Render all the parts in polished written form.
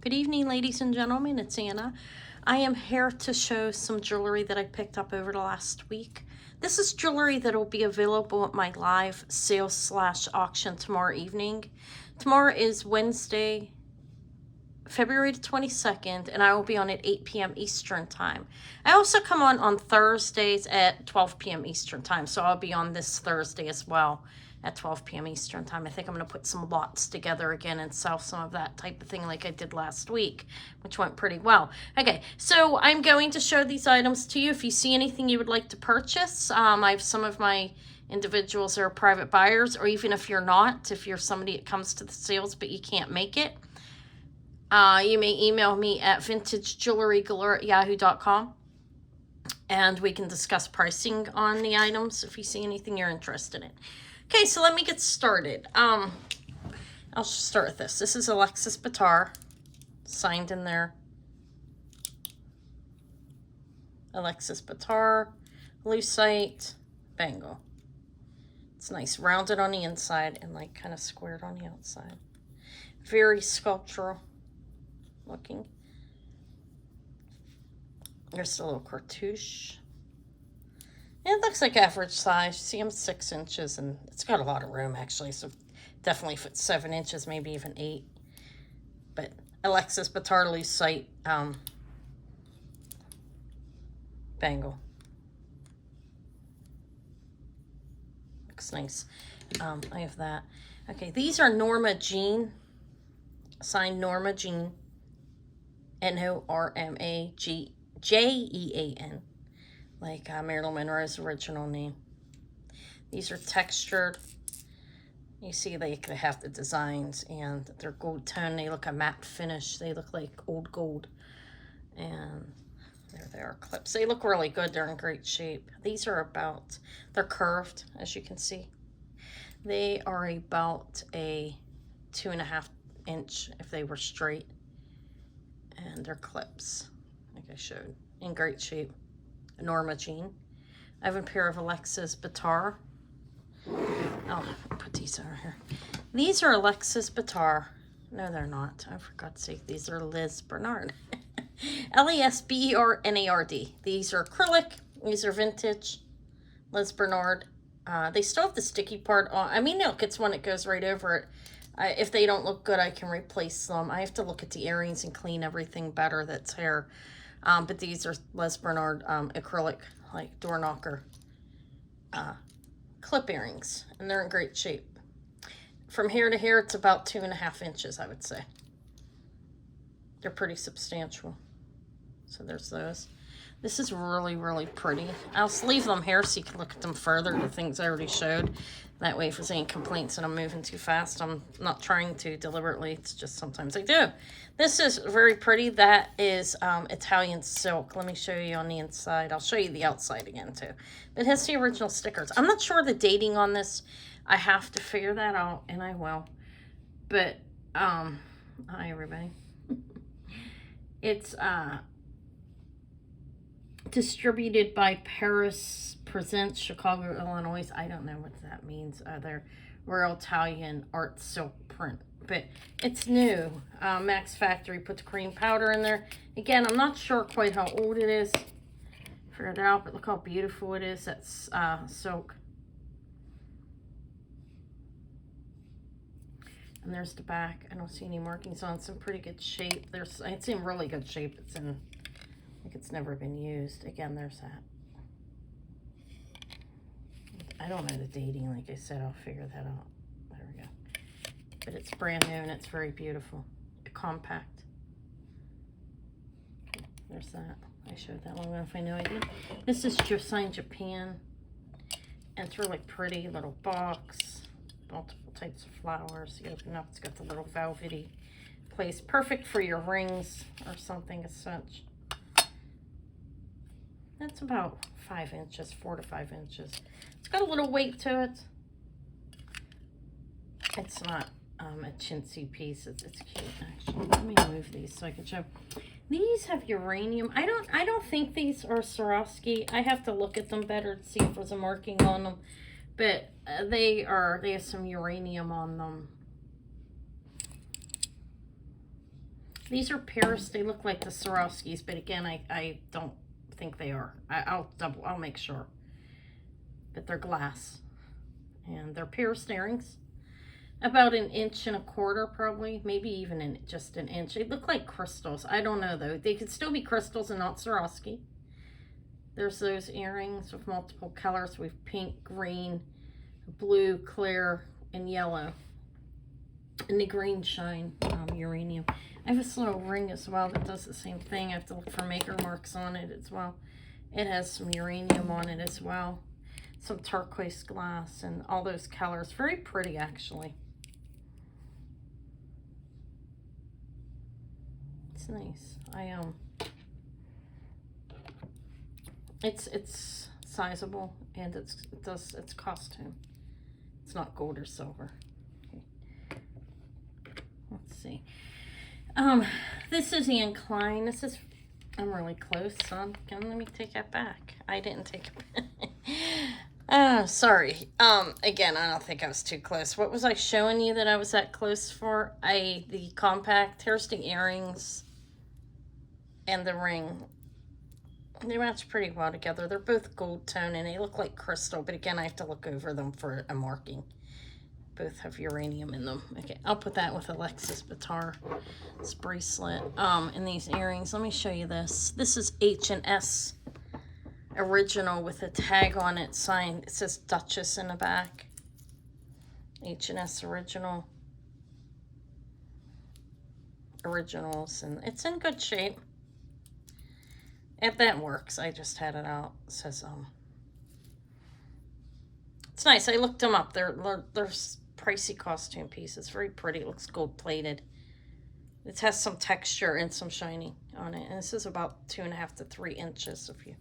Good evening, ladies and gentlemen. It's Anna. I am here to show some jewelry that I picked up over the last week. This is jewelry that will be available at my live sales / auction tomorrow evening. Tomorrow is Wednesday, February the 22nd, and I will be on at 8 p.m. Eastern Time. I also come on Thursdays at 12 p.m. Eastern Time, so I'll be on this Thursday as well at 12 p.m. Eastern Time. I think I'm going to put some lots together again and sell some of that type of thing like I did last week, which went pretty well. Okay, so I'm going to show these items to you. If you see anything you would like to purchase, I have some of my individuals that are private buyers, or even if you're not, if you're somebody that comes to the sales but you can't make it, you may email me at vintagejewelrygalore@yahoo.com, and we can discuss pricing on the items if you see anything you're interested in. Okay, so let me get started. I'll start with this. This is Alexis Bittar, signed in there. Alexis Bittar, lucite bangle. It's nice, rounded on the inside and like kind of squared on the outside. Very sculptural looking. There's a little cartouche. It looks like average size. You see, I'm 6 inches, and it's got a lot of room, actually, so definitely fits 7 inches, maybe even 8. But Alexis Bittar lucite bangle. Looks nice. I have that. Okay, these are Norma Jean, signed Norma Jean, Normajean, like Marilyn Monroe's original name. These are textured. You see they have the designs, and they're gold tone. They look a matte finish. They look like old gold. And there they are, clips. They look really good. They're in great shape. These are about, they're curved, as you can see. They are about a 2.5 inch if they were straight. And they're clips, like I showed, in great shape. Norma Jean. I have a pair of Alexis Bittar. I'll put these over here. These are Alexis Bittar. No, they're not. Oh, for God's sake, these are Liz Bernard. Lesbernard. These are acrylic. These are vintage. Liz Bernard. They still have the sticky part on. I mean, look, it's one that goes right over it. If they don't look good, I can replace them. I have to look at the earrings and clean everything better that's here. But these are Les Bernard acrylic, like door knocker clip earrings, and they're in great shape. From here to here, it's about 2.5 inches, I would say. They're pretty substantial. So there's those. This is really, really pretty. I'll leave them here so you can look at them further, the things I already showed. That way, if there's any complaints that I'm moving too fast, I'm not trying to deliberately. It's just sometimes I do. This is very pretty. That is Italian silk. Let me show you on the inside. I'll show you the outside again, too. But it has the original stickers. I'm not sure the dating on this. I have to figure that out, and I will. But, hi, everybody. It's, distributed by Paris Presents, Chicago, Illinois. I don't know what that means. They're Royal Italian art silk print, but it's new. Max Factory put the cream powder in there. Again, I'm not sure quite how old it is. Figured it out, but look how beautiful it is. That's silk. And there's the back. I don't see any markings on. It's in pretty good shape. It's in really good shape. It's in, like it's never been used. Again, there's that. I don't know the dating, like I said. I'll figure that out. There we go. But it's brand new and it's very beautiful. Compact. Okay, there's that. I showed that one if I know I did. This is signed Japan. And it's really pretty. Little box. Multiple types of flowers. You open up, it's got the little velvety place. Perfect for your rings or something as such. That's about 5 inches, 4 to 5 inches. It's got a little weight to it. It's not a chintzy piece. It's cute, actually. Let me move these so I can show. These have uranium. I don't think these are Swarovski. I have to look at them better to see if there's a marking on them. But they have some uranium on them. These are Paris. They look like the Swarovskis, but again, I don't think they are. I'll make sure. But they're glass. And they're Paris earrings. About 1.25 inches probably. Maybe even just an inch. They look like crystals. I don't know though. They could still be crystals and not Swarovski. There's those earrings with multiple colors. We have pink, green, blue, clear, and yellow. And the green shine uranium. I have this little ring as well that does the same thing. I have to look for maker marks on it as well. It has some uranium on it as well. Some turquoise glass and all those colors. Very pretty actually. It's nice. It's sizable and it's costume. It's not gold or silver. Okay. Let's see. This is the incline. I'm really close, so let me take that back. I didn't take it back. Sorry. Again, I don't think I was too close. What was I showing you that I was that close for? The compact. Here's the earrings and the ring. They match pretty well together. They're both gold tone and they look like crystal, but again, I have to look over them for a marking. Both have uranium in them. Okay, I'll put that with Alexis Bittar. This bracelet. And these earrings. Let me show you this. This is H&S original with a tag on it signed. It says Duchess in the back. H&S original. Originals. And it's in good shape. If that works, I just had it out. It says, it's nice. I looked them up. They're pricey costume pieces. Very pretty. It looks gold plated. It has some texture and some shiny on it. And this is about 2.5 to 3 inches if you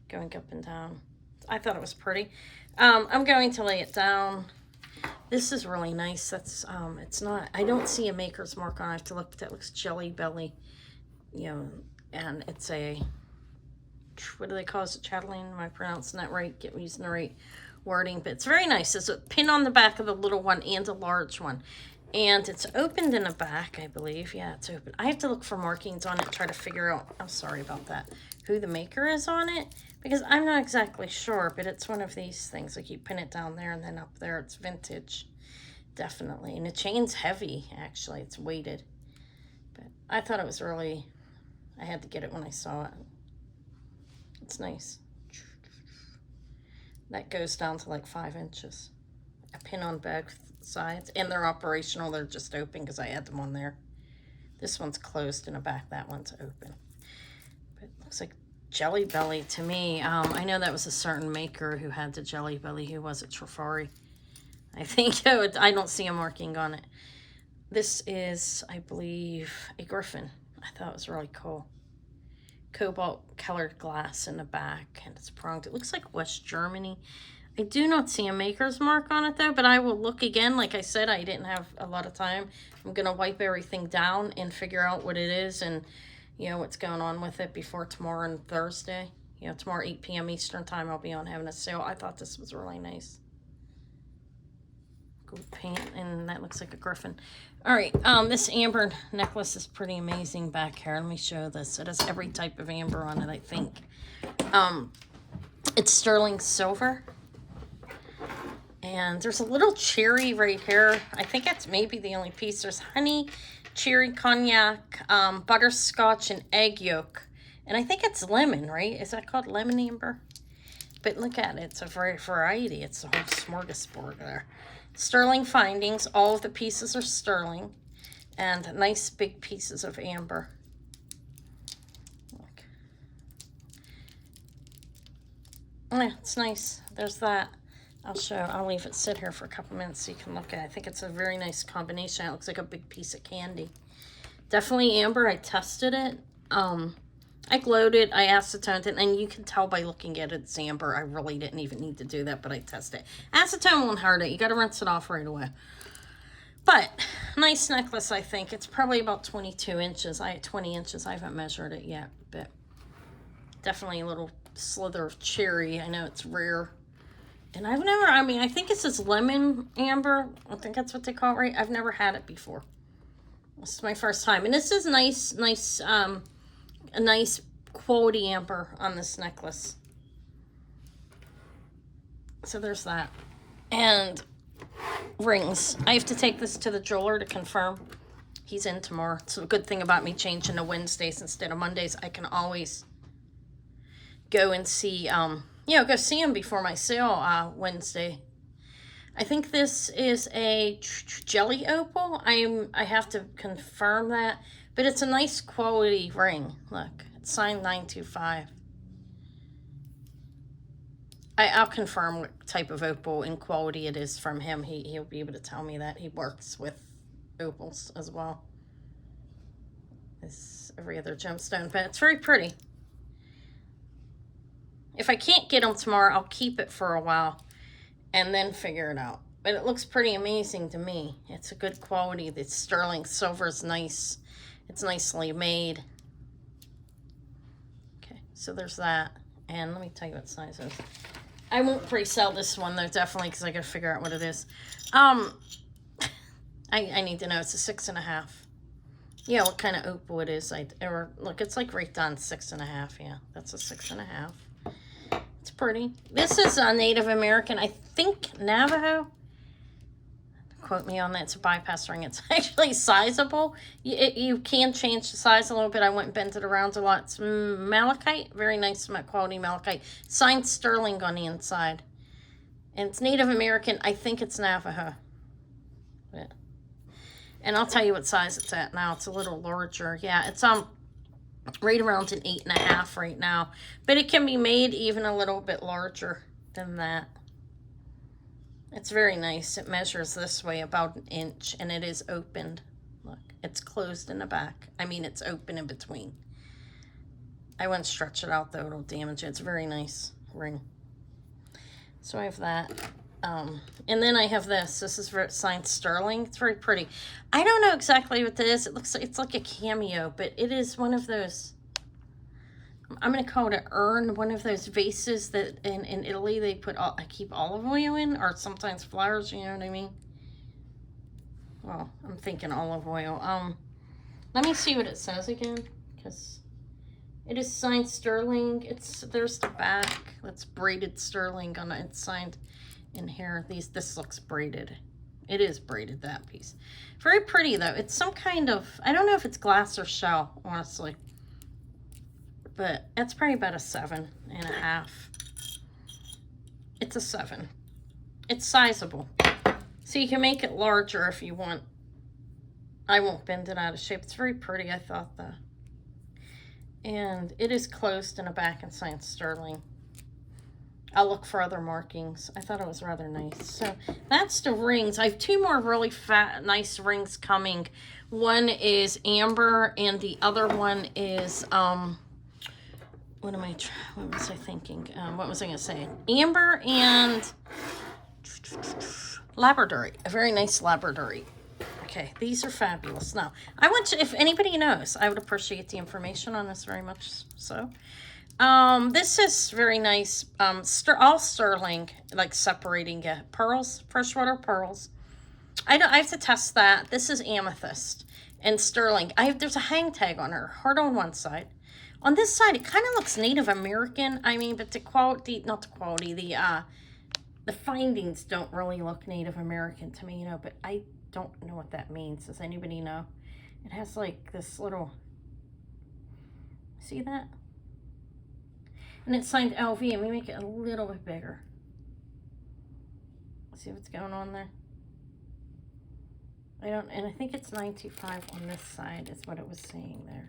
going up and down. I thought it was pretty. I'm going to lay it down. This is really nice. That's it's not. I don't see a maker's mark on it. I have to look. That looks Jelly Belly. You know, and it's a. What do they call it? Chatelaine? Am I pronouncing that right? Get using the right wording, but it's very nice. There's a pin on the back of the little one and a large one, and it's opened in the back, I believe. Yeah, it's open. I have to look for markings on it, try to figure out, I'm sorry about that, who the maker is on it, because I'm not exactly sure, but it's one of these things. Like you pin it down there and then up there. It's vintage, definitely. And the chain's heavy, actually. It's weighted, but I thought it was really, I had to get it when I saw it. It's nice. That goes down to like 5 inches. A pin on both sides. And they're operational. They're just open because I had them on there. This one's closed in the back. That one's open. But it looks like Jelly Belly to me. I know that was a certain maker who had the Jelly Belly. Who was it? Trifari. I think. I don't see a marking on it. This is, I believe, a griffin. I thought it was really cool. Cobalt colored glass in the back, and it's pronged. It looks like West Germany. I do not see a maker's mark on it though, but I will look again. Like I said, I didn't have a lot of time. I'm gonna wipe everything down and figure out what it is and you know what's going on with it before tomorrow and Thursday. You know, tomorrow 8 p.m. Eastern time I'll be on having a sale. I thought this was really nice. Gold paint, and that looks like a griffin. All right, this amber necklace is pretty amazing back here. Let me show this. It has every type of amber on it, I think. It's sterling silver. And there's a little cherry right here. I think it's maybe the only piece. There's honey, cherry, cognac, butterscotch, and egg yolk. And I think it's lemon, right? Is that called lemon amber? But look at it. It's a variety. It's a whole smorgasbord there. Sterling findings. All of the pieces are sterling. And nice big pieces of amber. Look. Yeah, it's nice. There's that. I'll leave it sit here for a couple minutes so you can look at it. I think it's a very nice combination. It looks like a big piece of candy. Definitely amber. I tested it. I glowed it, I acetoned it, and you can tell by looking at it, it's amber. I really didn't even need to do that, but I tested it. Acetone won't hurt it. You got to rinse it off right away. But, nice necklace, I think. It's probably about 22 inches. 20 inches. I haven't measured it yet, but definitely a little slither of cherry. I know it's rare. And I think it says lemon amber. I think that's what they call it, right? I've never had it before. This is my first time. And this is a nice quality amber on this necklace. So there's that. And rings. I have to take this to the jeweler to confirm. He's in tomorrow. It's a good thing about me changing to Wednesdays instead of Mondays. I can always go and see, go see him before my sale Wednesday. I think this is a jelly opal. I have to confirm that, but it's a nice quality ring. Look, it's signed 925. I'll confirm what type of opal and quality it is from him. He'll be able to tell me that. He works with opals as well as every other gemstone, but it's very pretty. If I can't get them tomorrow, I'll keep it for a while and then figure it out. But it looks pretty amazing to me. It's a good quality. The sterling silver is nice. It's nicely made. Okay, so there's that. And let me tell you what size it is. I won't pre-sell this one though, definitely, because I gotta figure out what it is. I need to know. It's a 6.5. Yeah, what kind of opal it is. Look, it's like right down 6.5. Yeah, that's a 6.5. It's pretty. This is a Native American, I think Navajo. Quote me on that. It's a bypass ring. It's actually sizable. You can change the size a little bit. I went and bent it around a lot. It's malachite. Very nice quality malachite. Signed sterling on the inside. And it's Native American. I think it's Navajo. Yeah. And I'll tell you what size it's at now. It's a little larger. Yeah, it's right around an 8.5 right now. But it can be made even a little bit larger than that. It's very nice. It measures this way, about 1 inch, and it is opened. Look, it's closed in the back. I mean, it's open in between. I wouldn't stretch it out, though. It'll damage it. It's a very nice ring. So I have that. And then I have this. This is signed sterling. It's very pretty. I don't know exactly what this is. It looks like it's like a cameo, but it is one of those, I'm going to call it an urn, one of those vases that in Italy they I keep olive oil in, or sometimes flowers, you know what I mean? Well, I'm thinking olive oil. Let me see what it says again, because it is signed sterling. There's the back. That's braided sterling on it. It's signed in here. This looks braided. It is braided, that piece. Very pretty though. It's some kind of, I don't know if it's glass or shell, honestly. But it's probably about a 7.5. It's a 7. It's sizable. So you can make it larger if you want. I won't bend it out of shape. It's very pretty, I thought, though. And it is closed in the back and signed sterling. I'll look for other markings. I thought it was rather nice. So that's the rings. I have 2 more really nice rings coming. One is amber, and the other one is what was I thinking? What was I going to say? Amber and labradorite. A very nice labradorite. Okay, these are fabulous. Now, I want to, if anybody knows, I would appreciate the information on this very much so. This is very nice. All sterling, like separating pearls, freshwater pearls. I have to test that. This is amethyst and sterling. There's a hang tag on her, heart on one side. On this side, it kind of looks Native American. I mean, but the findings don't really look Native American to me, you know, but I don't know what that means. Does anybody know? It has like this little, see that? And it's signed LV. Let me make it a little bit bigger. See what's going on there? And I think it's 925 on this side is what it was saying there.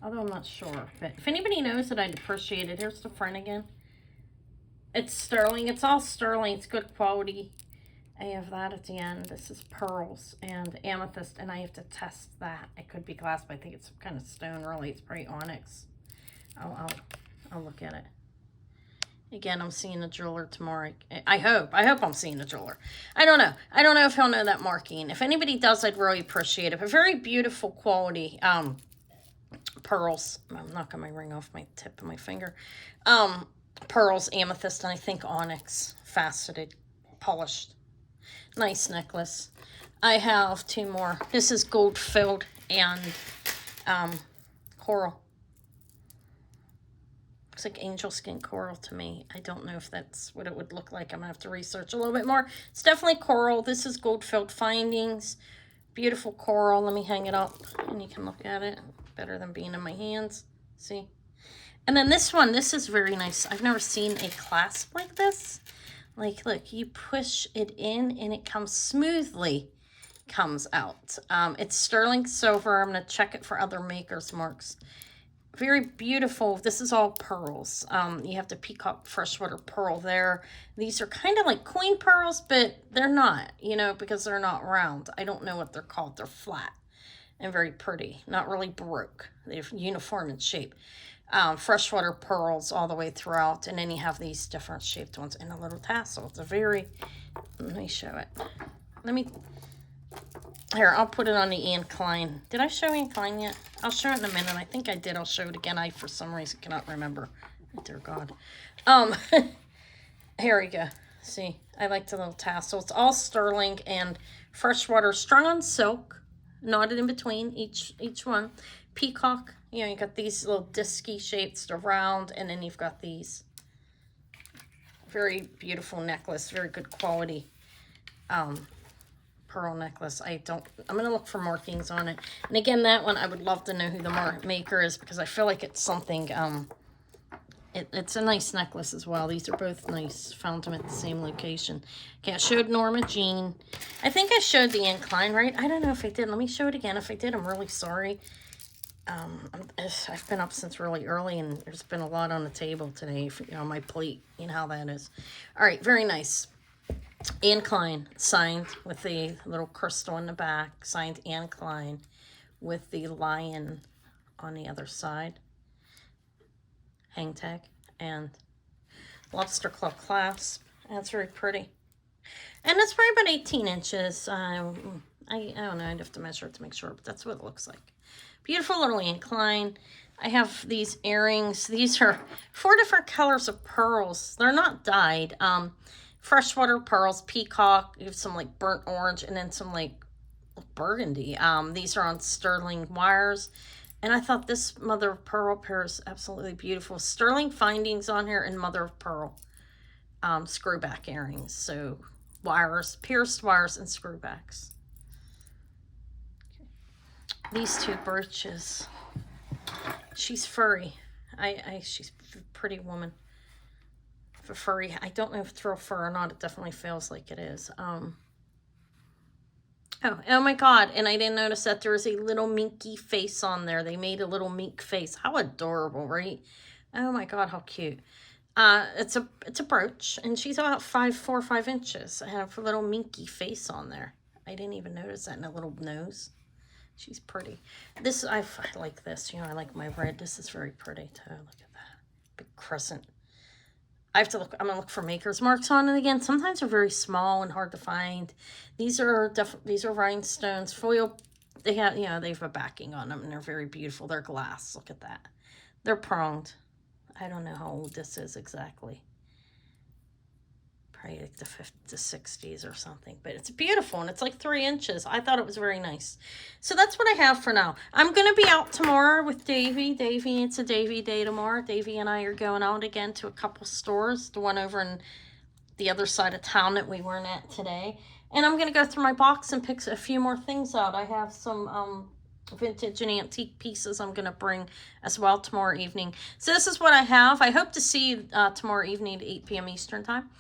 Although I'm not sure. But if anybody knows it, I'd appreciate it. Here's the front again. It's sterling. It's all sterling. It's good quality. I have that at the end. This is pearls and amethyst, and I have to test that. It could be glass, but I think it's some kind of stone, really. It's pretty onyx. I'll look at it. Again, I'm seeing a jeweler tomorrow. I hope I'm seeing a jeweler. I don't know. I don't know if he'll know that marking. If anybody does, I'd really appreciate it. But very beautiful quality pearls. I'm knocking my ring off my tip of my finger. Pearls, amethyst, and I think onyx, faceted, polished. Nice necklace. I have two more. This is gold filled and coral. Looks like angel skin coral to me. I don't know if that's what it would look like. I'm going to have to research a little bit more. It's definitely coral. This is gold filled findings. Beautiful coral. Let me hang it up and you can look at it. Better than being in my hands. See? And then this one, this is very nice. I've never seen a clasp like this. Like, look, you push it in and it comes smoothly. Comes out. It's sterling silver. I'm going to check it for other makers' marks. Very beautiful. This is all pearls. You have the peacock freshwater pearl there. These are kind of like coin pearls, but they're not, you know, because they're not round. I don't know what they're called. They're flat and very pretty. Not really baroque. They're uniform in shape. Freshwater pearls all the way throughout. And then you have these different shaped ones and a little tassel. It's a very, let me show it. Here, I'll put it on the Anne Klein. Did I show Anne Klein yet? I'll show it in a minute. I think I did. I'll show it again. I, for some reason, cannot remember. Oh, dear God. Here we go. See, I like the little tassel. It's all sterling and freshwater, strung on silk, knotted in between each one. Peacock. You know, you got these little disky shapes, they're round, and then you've got these. Very beautiful necklace. Very good quality. Pearl necklace. I'm going to look for markings on it. And again, that one, I would love to know who the maker is because I feel like it's something, it's a nice necklace as well. These are both nice. Found them at the same location. Okay, I showed Norma Jean. I think I showed the Anne Klein, right? I don't know if I did. Let me show it again. If I did, I'm really sorry. I've been up since really early and there's been a lot on the table today, on my plate. You know how that is. All right, very nice. Anne Klein, signed with the little crystal in the back. Signed Anne Klein with the lion on the other side. Hang tag and lobster claw clasp. That's very pretty. And it's probably about 18 inches. I don't know. I'd have to measure it to make sure, but that's what it looks like. Beautiful little Anne Klein. I have these earrings. These are 4 different colors of pearls. They're not dyed. Freshwater pearls, peacock, you have some like burnt orange and then some like burgundy. These are on sterling wires. And I thought this mother of pearl pair is absolutely beautiful. Sterling findings on here and mother of pearl screwback earrings. So wires, pierced wires and screwbacks. Okay. These two brooches. She's furry. She's a pretty woman. For furry, I don't know if it's real fur or not. It definitely feels like it is. Oh my God. And I didn't notice that there was a little minky face on there. They made a little mink face. How adorable, right? Oh my God, how cute. It's a brooch and she's about 4 or 5 inches. I have a little minky face on there. I didn't even notice that, and a little nose. She's pretty. This, I like this. You know, I like my red. This is very pretty too. Look at that. Big crescent. I have to look, I'm going to look for maker's marks on it again. Sometimes they're very small and hard to find. These are rhinestones, foil. They have, you know, they have a backing on them and they're very beautiful. They're glass. Look at that. They're pronged. I don't know how old this is exactly. Probably like the 60s or something, but it's beautiful and it's like 3 inches. I thought it was very nice. So that's what I have for now. I'm going to be out tomorrow with Davy. It's a Davy day tomorrow. Davy and I are going out again to a couple stores. The one over in the other side of town that we weren't at today. And I'm going to go through my box and pick a few more things out. I have some vintage and antique pieces I'm going to bring as well tomorrow evening. So this is what I have. I hope to see you tomorrow evening at 8 p.m. Eastern time.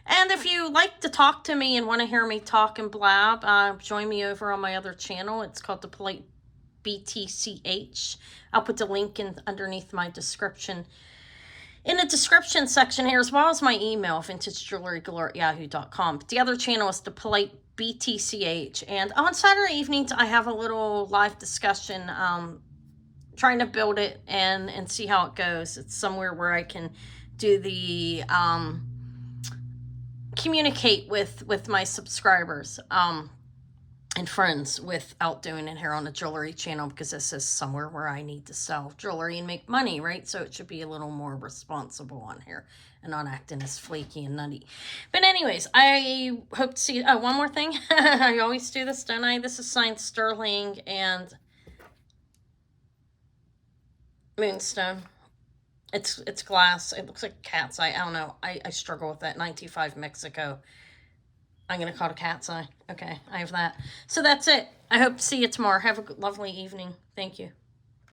And if you like to talk to me and want to hear me talk and blab, join me over on my other channel. It's called The Polite BTCH. I'll put the link in underneath my description. In the description section here, as well as my email, vintagejewelrygalore@yahoo.com. But the other channel is The Polite BTCH. And on Saturday evenings, I have a little live discussion, trying to build it and see how it goes. It's somewhere where I can do the... communicate with my subscribers. and friends without doing it here on the jewelry channel, because this is somewhere where I need to sell jewelry and make money, right? So it should be a little more responsible on here and not acting as flaky and nutty. But anyways, I hope to see, oh, one more thing. I always do this, don't I? This is signed Sterling and Moonstone. It's glass. It looks like cat's eye. I don't know. I struggle with that. 925 Mexico. I'm going to call it a cat's eye. Okay, I have that. So that's it. I hope to see you tomorrow. Have a lovely evening. Thank you.